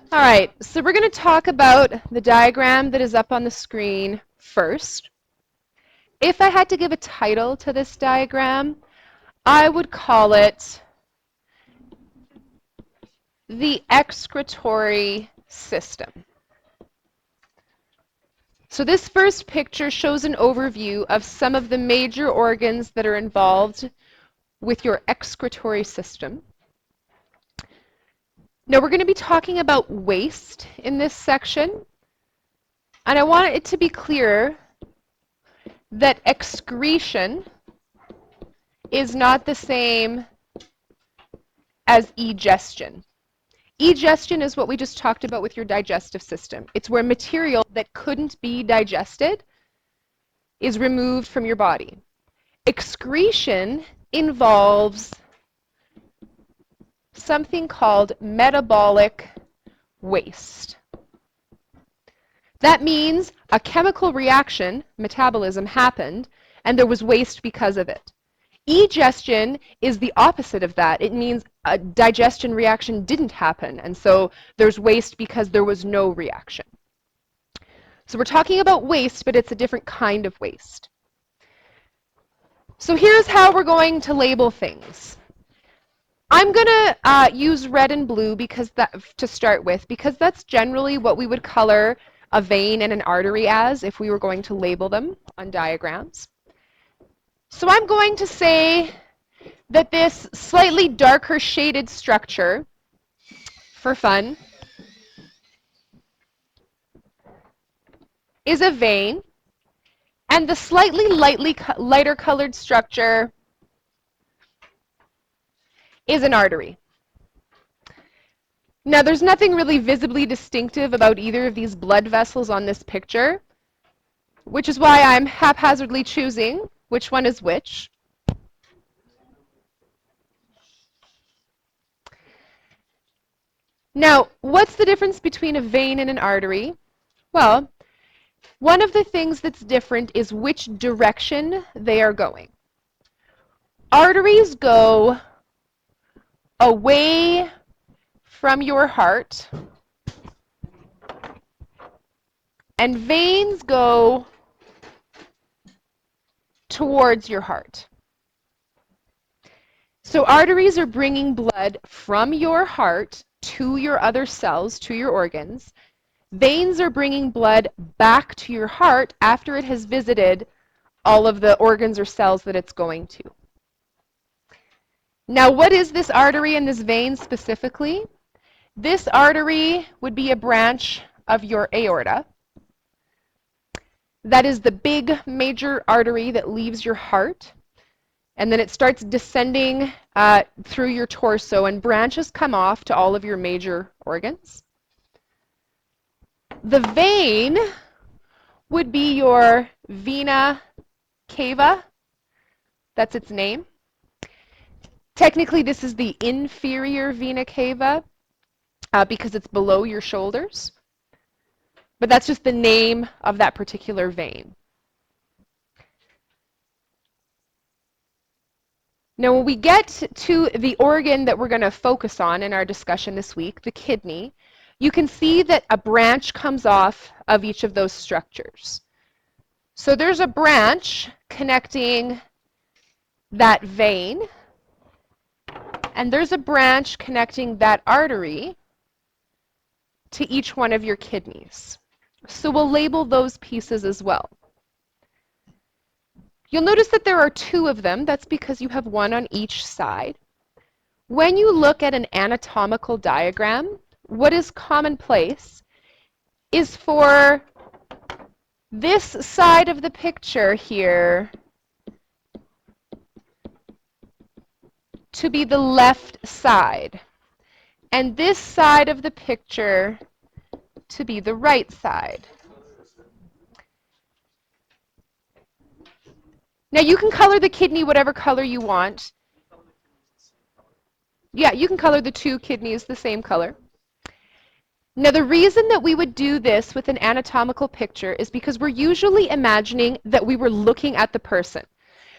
All right, so we're going to talk about the diagram that is up on the screen first. If I had to give a title to this diagram, I would call it the excretory system. So this first picture shows an overview of some of the major organs that are involved with your excretory system. Now we're going to be talking about waste in this section, and I want it to be clear that excretion is not the same as egestion. Egestion is what we just talked about with your digestive system. It's where material that couldn't be digested is removed from your body. Excretion involves something called metabolic waste. That means a chemical reaction, metabolism, happened, and there was waste because of it. Egestion is the opposite of that. It means a digestion reaction didn't happen, and so there's waste because there was no reaction. So we're talking about waste, but it's a different kind of waste. So here's how we're going to label things. I'm going to use red and blue to start with, because that's generally what we would color a vein and an artery as if we were going to label them on diagrams. So I'm going to say that this slightly darker shaded structure, for fun, is a vein, and the slightly lighter colored structure is an artery. Now, there's nothing really visibly distinctive about either of these blood vessels on this picture, which is why I'm haphazardly choosing which one is which. Now, what's the difference between a vein and an artery? Well, one of the things that's different is which direction they are going. Arteries go away from your heart, and veins go towards your heart. So arteries are bringing blood from your heart to your other cells, to your organs. Veins are bringing blood back to your heart after it has visited all of the organs or cells that it's going to. Now, what is this artery and this vein specifically? This artery would be a branch of your aorta. That is the big major artery that leaves your heart, and then it starts descending through your torso, and branches come off to all of your major organs. The vein would be your vena cava. That's its name. Technically, this is the inferior vena cava because it's below your shoulders. But that's just the name of that particular vein. Now, when we get to the organ that we're going to focus on in our discussion this week, the kidney, you can see that a branch comes off of each of those structures. So there's a branch connecting that vein, and there's a branch connecting that artery to each one of your kidneys. So we'll label those pieces as well. You'll notice that there are two of them. That's because you have one on each side. When you look at an anatomical diagram, what is commonplace is for this side of the picture here to be the left side, and this side of the picture to be the right side. Now you can color the kidney whatever color you want. Yeah, you can color the two kidneys the same color. Now, the reason that we would do this with an anatomical picture is because we're usually imagining that we were looking at the person.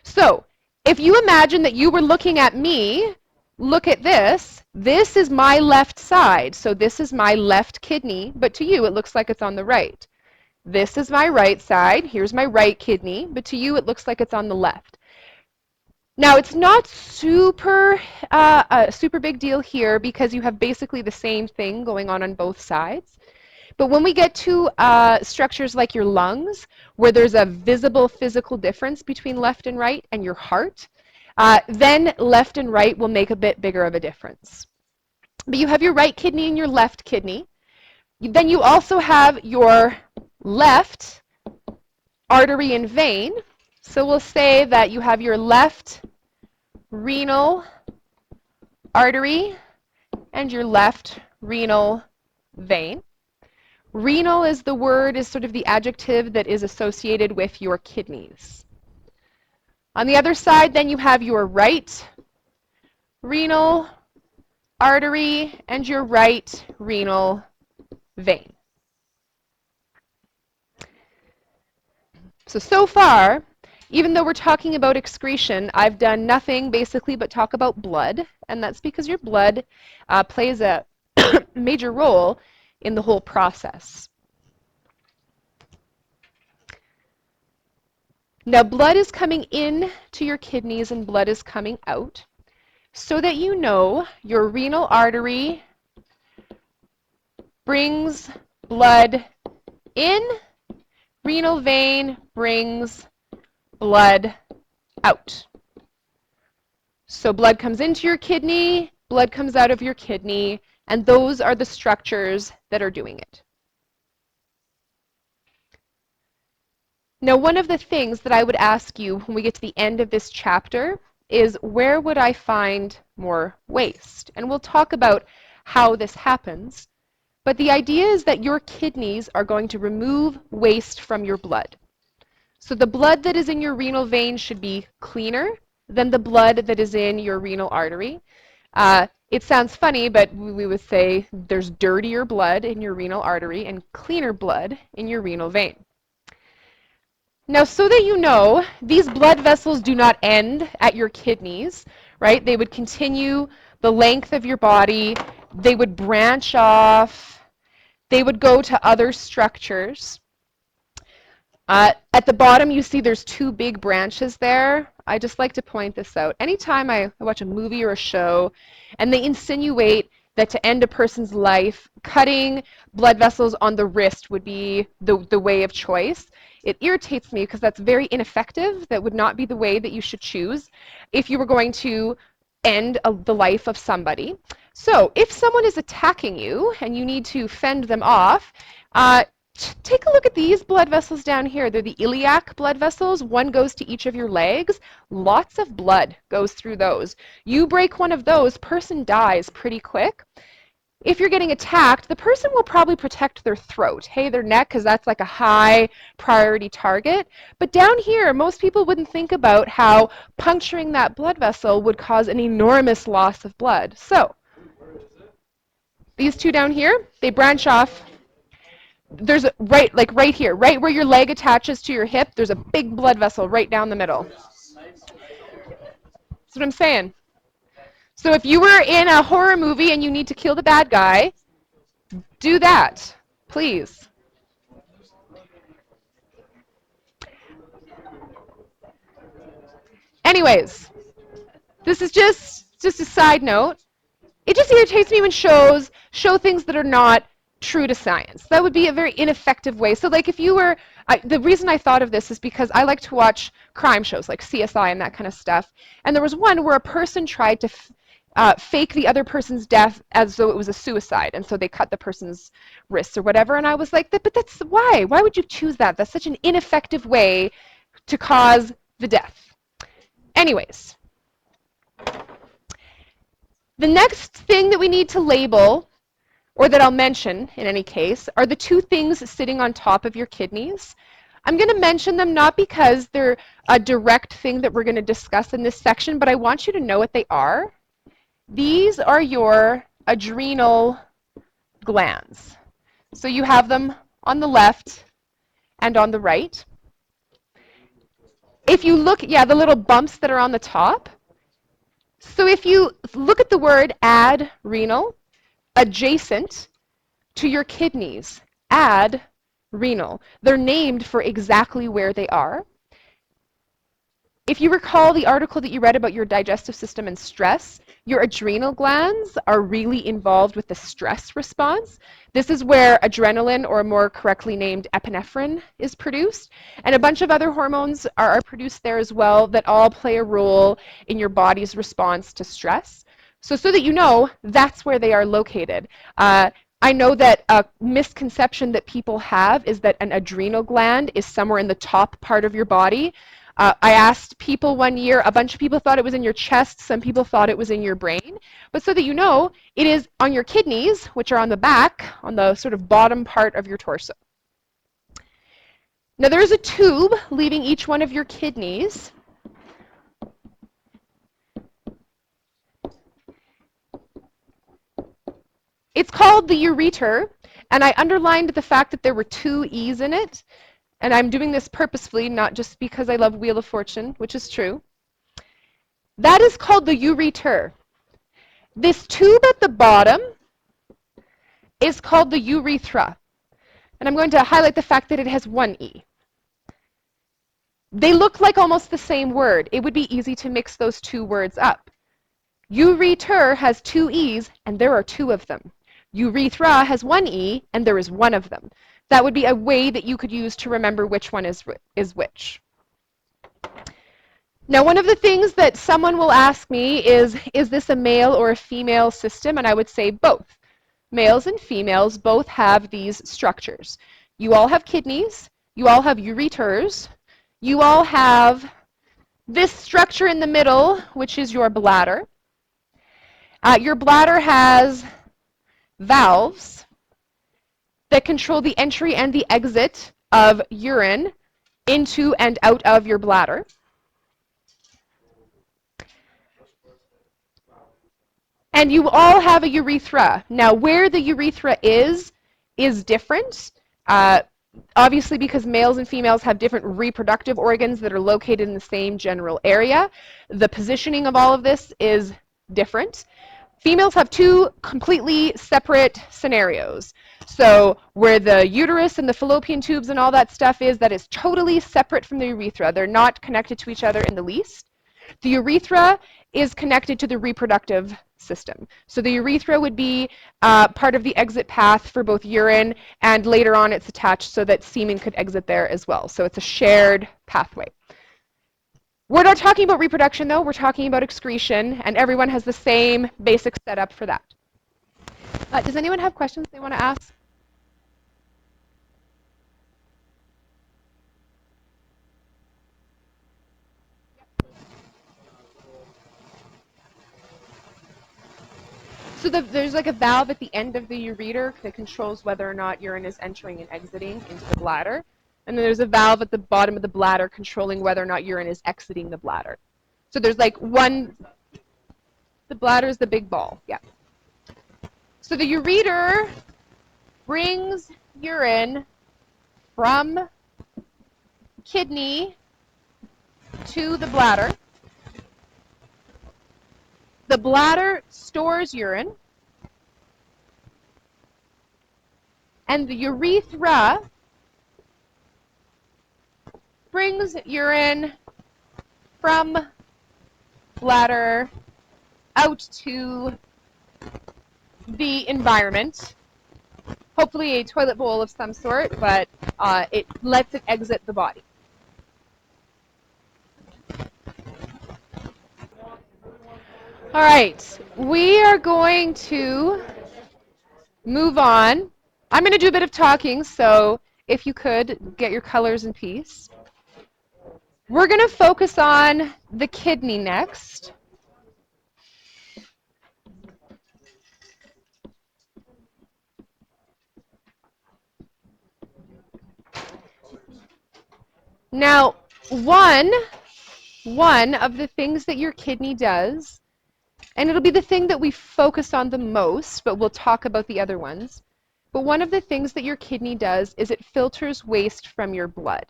So, if you imagine that you were looking at me, look at this. This is my left side, so this is my left kidney, but to you it looks like it's on the right. This is my right side. Here's my right kidney, but to you it looks like it's on the left. Now, it's not super big deal here because you have basically the same thing going on both sides. But when we get to structures like your lungs, where there's a visible physical difference between left and right, and your heart, then left and right will make a bit bigger of a difference. But you have your right kidney and your left kidney. Then you also have your left artery and vein. So we'll say that you have your left renal artery and your left renal vein. Renal is the word, is sort of the adjective that is associated with your kidneys. On the other side, then you have your right renal artery and your right renal vein. So far, even though we're talking about excretion, I've done nothing basically but talk about blood, and that's because your blood plays a major role in the whole process. Now, blood is coming in to your kidneys and blood is coming out, so that you know your renal artery brings blood in, renal vein brings blood out. So blood comes into your kidney, blood comes out of your kidney, and those are the structures that are doing it. Now, one of the things that I would ask you when we get to the end of this chapter is, where would I find more waste? And we'll talk about how this happens. But the idea is that your kidneys are going to remove waste from your blood. So the blood that is in your renal vein should be cleaner than the blood that is in your renal artery. It sounds funny, but we would say there's dirtier blood in your renal artery and cleaner blood in your renal vein. Now, so that you know, these blood vessels do not end at your kidneys, right? They would continue the length of your body. They would branch off. They would go to other structures. At the bottom, you see there's two big branches there. I just like to point this out. Anytime I watch a movie or a show and they insinuate that to end a person's life, cutting blood vessels on the wrist would be the way of choice, it irritates me because that's very ineffective. That would not be the way that you should choose if you were going to end the life of somebody. So if someone is attacking you and you need to fend them off, take a look at these blood vessels down here. They're the iliac blood vessels. One goes to each of your legs. Lots of blood goes through those. You break one of those, person dies pretty quick. If you're getting attacked, the person will probably protect their throat, their neck, because that's like a high priority target. But down here, most people wouldn't think about how puncturing that blood vessel would cause an enormous loss of blood. So these two down here, they branch off. There's right here, right where your leg attaches to your hip, there's a big blood vessel right down the middle. That's what I'm saying. So if you were in a horror movie and you need to kill the bad guy, do that, please. Anyways, this is just a side note. It just irritates me when shows show things that are not true to science. That would be a very ineffective way. So like if you were, the reason I thought of this is because I like to watch crime shows like CSI and that kind of stuff. And there was one where a person tried to fake the other person's death as though it was a suicide. And so they cut the person's wrists or whatever. And I was like, but that's why? Why would you choose that? That's such an ineffective way to cause the death. Anyways, the next thing that we need to label, or that I'll mention in any case, are the two things sitting on top of your kidneys. I'm going to mention them not because they're a direct thing that we're going to discuss in this section, but I want you to know what they are. These are your adrenal glands. So you have them on the left and on the right. If you look, yeah, the little bumps that are on the top. So if you look at the word adrenal, adjacent to your kidneys, adrenal. They're named for exactly where they are. If you recall the article that you read about your digestive system and stress, your adrenal glands are really involved with the stress response. This is where adrenaline, or more correctly named epinephrine, is produced. And a bunch of other hormones are produced there as well that all play a role in your body's response to stress. So that you know, that's where they are located. I know that a misconception that people have is that an adrenal gland is somewhere in the top part of your body. I asked people one year, a bunch of people thought it was in your chest, some people thought it was in your brain. But so that you know, it is on your kidneys, which are on the back, on the sort of bottom part of your torso. Now there is a tube leaving each one of your kidneys. It's called the ureter, and I underlined the fact that there were 2 E's in it. And I'm doing this purposefully, not just because I love Wheel of Fortune, which is true. That is called the ureter. This tube at the bottom is called the urethra. And I'm going to highlight the fact that it has 1 E. They look like almost the same word. It would be easy to mix those 2 words up. Ureter has 2 E's, and there are 2 of them. Urethra has 1 E, and there is 1 of them. That would be a way that you could use to remember which one is which. Now, one of the things that someone will ask me is this a male or a female system? And I would say both. Males and females both have these structures. You all have kidneys. You all have ureters. You all have this structure in the middle, which is your bladder. Your bladder has valves that control the entry and the exit of urine into and out of your bladder. And you all have a urethra. Now, where the urethra is different, obviously because males and females have different reproductive organs that are located in the same general area. The positioning of all of this is different. Females have 2 completely separate scenarios. So where the uterus and the fallopian tubes and all that stuff is, that is totally separate from the urethra. They're not connected to each other in the least. The urethra is connected to the reproductive system. So the urethra would be part of the exit path for both urine, and later on it's attached so that semen could exit there as well. So it's a shared pathway. We're not talking about reproduction, though. We're talking about excretion, and everyone has the same basic setup for that. Does anyone have questions they want to ask? So there's like a valve at the end of the ureter that controls whether or not urine is entering and exiting into the bladder. And then there's a valve at the bottom of the bladder controlling whether or not urine is exiting the bladder. So there's like one, the bladder is the big ball, yeah. So the ureter brings urine from kidney to the bladder. The bladder stores urine, and the urethra brings urine from bladder out to the environment, hopefully a toilet bowl of some sort, but it lets it exit the body. All right, we are going to move on. I'm going to do a bit of talking, so if you could get your colors in peace. We're going to focus on the kidney next. Now, one of the things that your kidney does, and it'll be the thing that we focus on the most, but we'll talk about the other ones, but one of the things that your kidney does is it filters waste from your blood.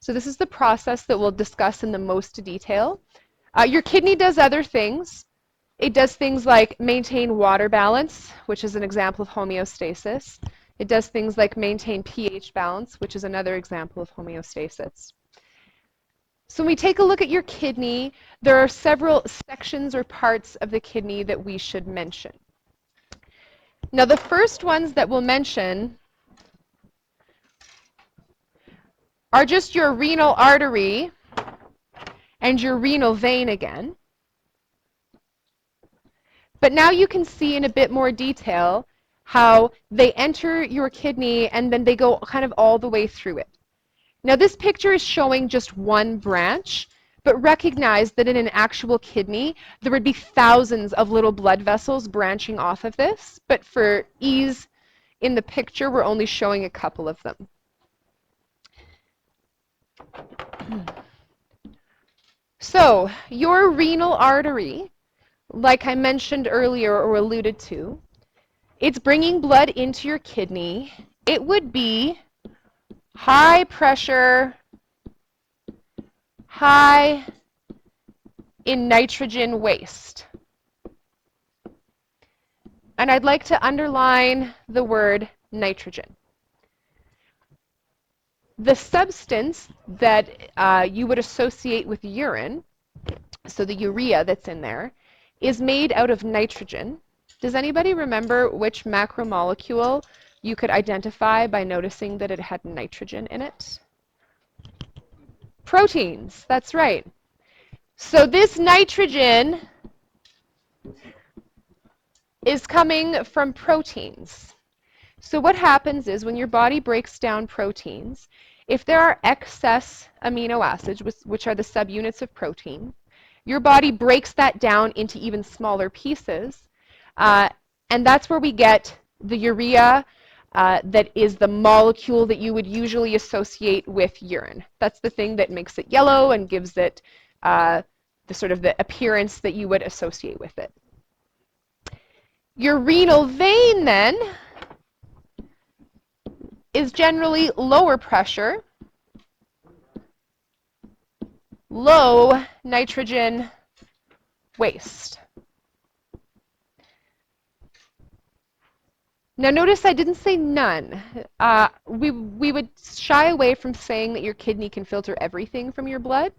So this is the process that we'll discuss in the most detail. Your kidney does other things. It does things like maintain water balance, which is an example of homeostasis. It does things like maintain pH balance, which is another example of homeostasis. So when we take a look at your kidney, there are several sections or parts of the kidney that we should mention. Now, the first ones that we'll mention are just your renal artery and your renal vein again. But now you can see in a bit more detail how they enter your kidney and then they go kind of all the way through it. Now, this picture is showing just one branch, but recognize that in an actual kidney, there would be thousands of little blood vessels branching off of this, but for ease in the picture, we're only showing a couple of them. So, your renal artery, like I mentioned earlier or alluded to, it's bringing blood into your kidney. It would be high pressure, high in nitrogen waste. And I'd like to underline the word nitrogen. The substance that you would associate with urine, so the urea that's in there, is made out of nitrogen. Does anybody remember which macromolecule you could identify by noticing that it had nitrogen in it? Proteins, that's right. So this nitrogen is coming from proteins. So what happens is when your body breaks down proteins, if there are excess amino acids, which are the subunits of protein, your body breaks that down into even smaller pieces, and that's where we get the urea that is the molecule that you would usually associate with urine. That's the thing that makes it yellow and gives it the sort of the appearance that you would associate with it. Your renal vein, then, is generally lower pressure, low nitrogen waste. Now notice I didn't say none. We would shy away from saying that your kidney can filter everything from your blood,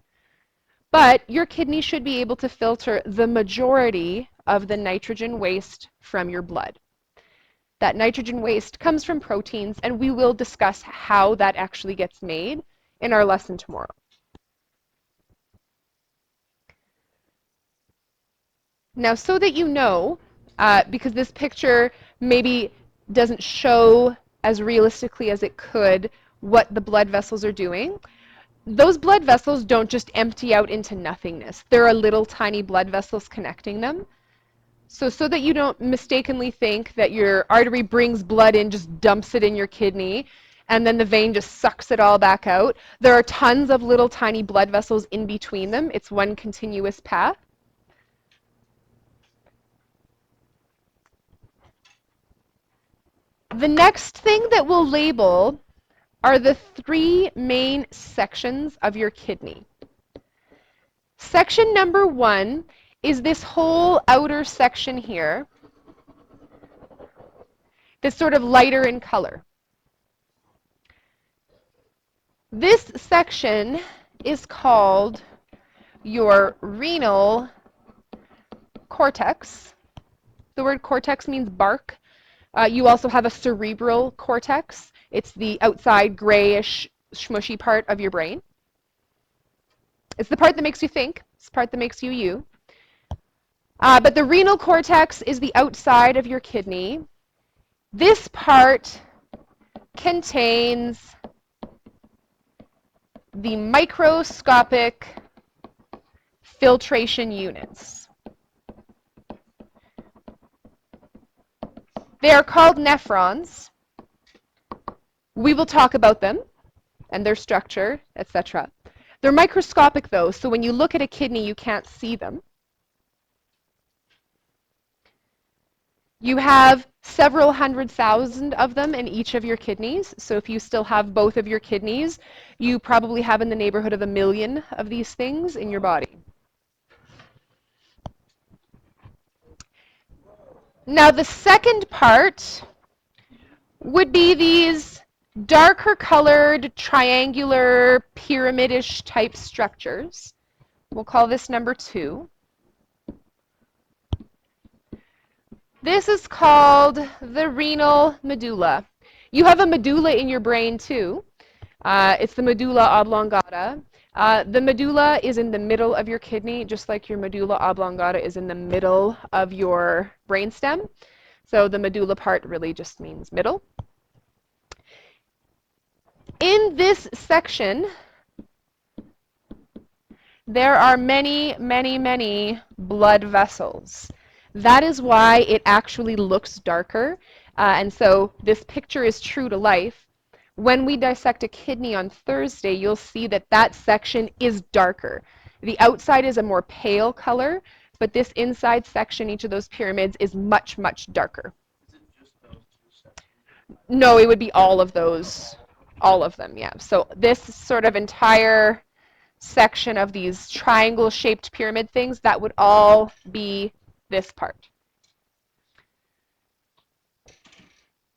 but your kidney should be able to filter the majority of the nitrogen waste from your blood. That nitrogen waste comes from proteins, and we will discuss how that actually gets made in our lesson tomorrow. Now, so that you know, because this picture maybe doesn't show as realistically as it could what the blood vessels are doing, those blood vessels don't just empty out into nothingness. There are little tiny blood vessels connecting them. So that you don't mistakenly think that your artery brings blood in, just dumps it in your kidney, and then the vein just sucks it all back out. There are tons of little tiny blood vessels in between them. It's one continuous path. The next thing that we'll label are the three main sections of your kidney. Section number 1 is this whole outer section here that's sort of lighter in color. This section is called your renal cortex. The word cortex means bark. You also have a cerebral cortex. It's the outside grayish, smushy part of your brain. It's the part that makes you think. It's the part that makes you you. But the renal cortex is the outside of your kidney. This part contains the microscopic filtration units. They are called nephrons. We will talk about them and their structure, etc. They're microscopic though, so when you look at a kidney, you can't see them. You have several 100,000 of them in each of your kidneys. So if you still have both of your kidneys, you probably have in the neighborhood of 1,000,000 of these things in your body. Now the second part would be these darker colored, triangular, pyramidish type structures. We'll call this number 2. This is called the renal medulla. You have a medulla in your brain too. It's the medulla oblongata. The medulla is in the middle of your kidney, just like your medulla oblongata is in the middle of your brainstem. So the medulla part really just means middle. In this section, there are many, many, many blood vessels. That is why it actually looks darker. And so this picture is true to life. When we dissect a kidney on Thursday, you'll see that that section is darker. The outside is a more pale color, but this inside section, each of those pyramids, is much, much darker. Is it just those 2 sections? No, it would be all of those, all of them, yeah. So this sort of entire section of these triangle-shaped pyramid things, that would all be this part.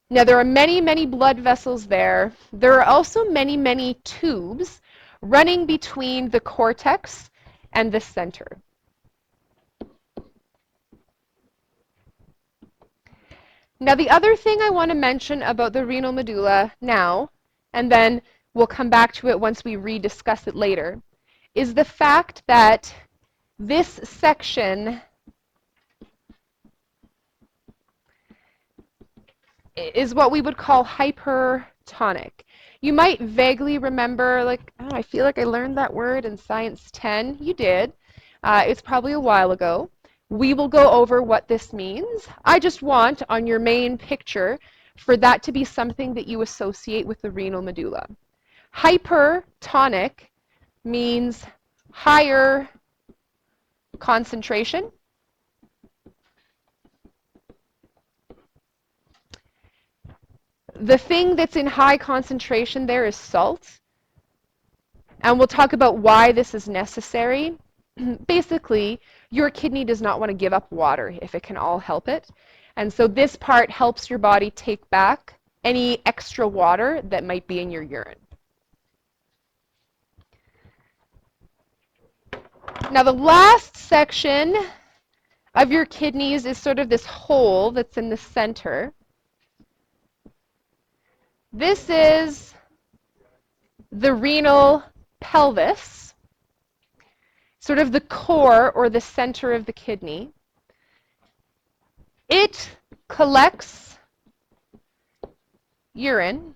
Now, there are many, many blood vessels there. There are also many, many tubes running between the cortex and the center. Now, the other thing I want to mention about the renal medulla now, and then we'll come back to it once we rediscuss it later, is the fact that this section is what we would call hypertonic. You might vaguely remember, like, oh, I feel like I learned that word in Science 10. You did. It's probably a while ago. We will go over what this means. I just want, on your main picture, for that to be something that you associate with the renal medulla. Hypertonic means higher concentration. The thing that's in high concentration there is salt. And we'll talk about why this is necessary. Basically, your kidney does not want to give up water if it can all help it. And so this part helps your body take back any extra water that might be in your urine. Now, the last section of your kidneys is sort of this hole that's in the center. This is the renal pelvis, sort of the core or the center of the kidney. It collects urine.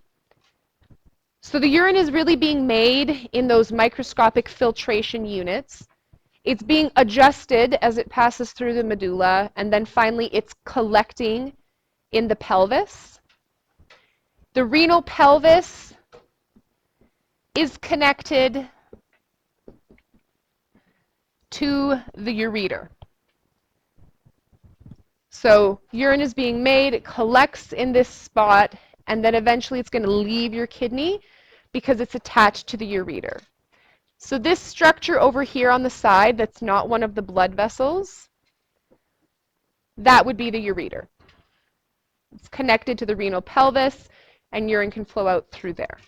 So the urine is really being made in those microscopic filtration units. It's being adjusted as it passes through the medulla, and then finally it's collecting in the pelvis. The renal pelvis is connected to the ureter. So urine is being made, it collects in this spot, and then eventually it's going to leave your kidney because it's attached to the ureter. So this structure over here on the side that's not one of the blood vessels, that would be the ureter. It's connected to the renal pelvis, and urine can flow out through there.